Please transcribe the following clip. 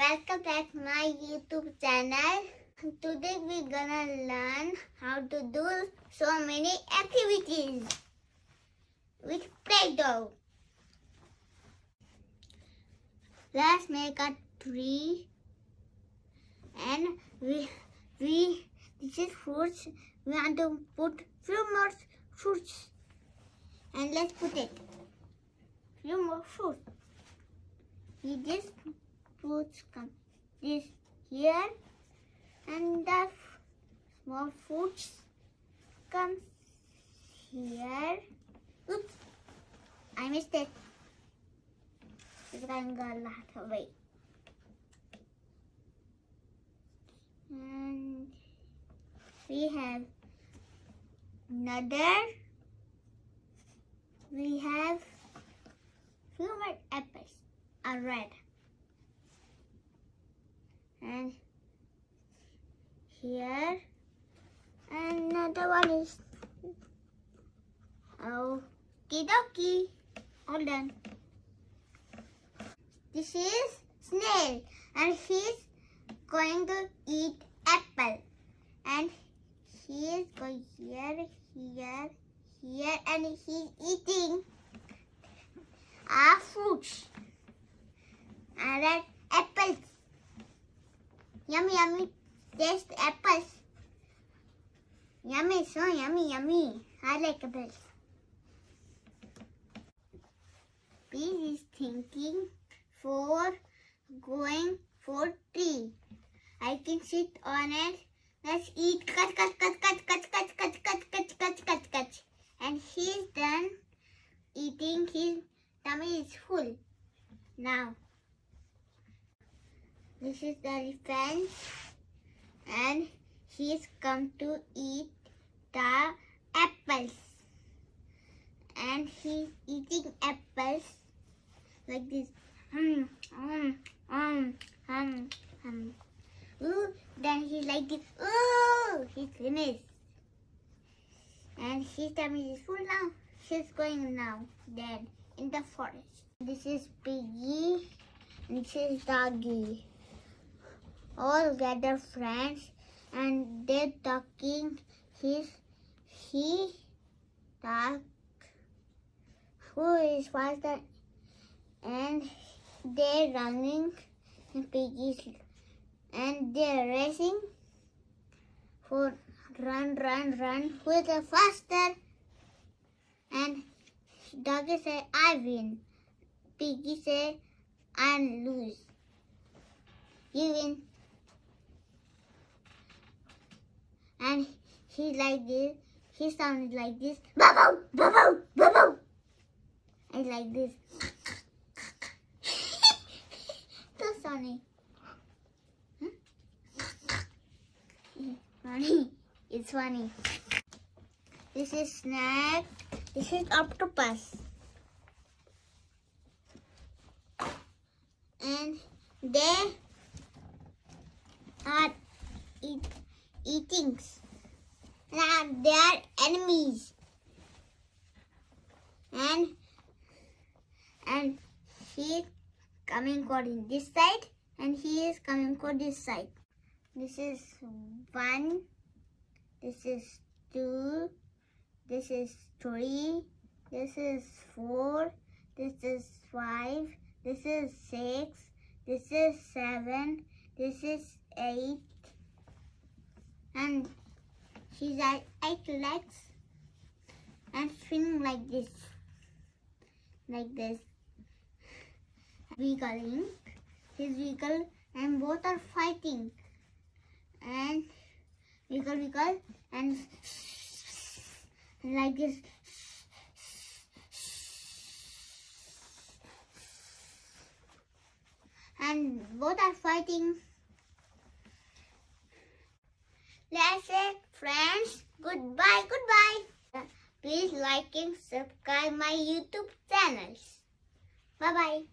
welcome back to my YouTube channel. Today we're gonna learn how to do so many activities with Play-Doh. Let's make a tree, and this is fruits. We want to put few more fruits, and let's put it few more fruits. This fruits come this here, and the small fruits comes here. Oops, I missed it. It's going to go a lot away. And we have another. We have few more apples are red. And here another one is okie dokie. All done. This is snail, and he's going to eat apple, and he is going here, and he's eating fruits and red apples. Yummy, yummy. Taste apples. Yummy, so yummy, yummy. I like apples. Bee is thinking for going for tree. I can sit on it. Let's eat. Cut. And he's done eating. His tummy is full. Now, this is the elephant, and he's come to eat the apples, and he's eating apples like this. Ooh, then he's like this. Ooh, he's finished, and his tummy is full now. She's going now dead in the forest. This is Piggy, and this is Doggy. All gather friends, and they're talking. He talk who is faster, and they're running, and Piggy's, and they're racing for run. Who is the faster? And Doggy say I win. Piggy say I lose. You win. And he like this. He sounded like this. Bubble. And like this. So funny. Funny. It's funny. This is snack. This is octopus. And they are eating. Now they are enemies. And he is coming for this side, and he is coming for this side. This is 1. This is 2. This is 3. This is 4. This is 5. This is 6. This is 7. This is 8. And she's at 8 legs, and spinning like this. Wiggling. His wiggle, and both are fighting. And wiggle, and like this. And both are fighting. Let's say friends, goodbye. Please like and subscribe my YouTube channels. Bye bye.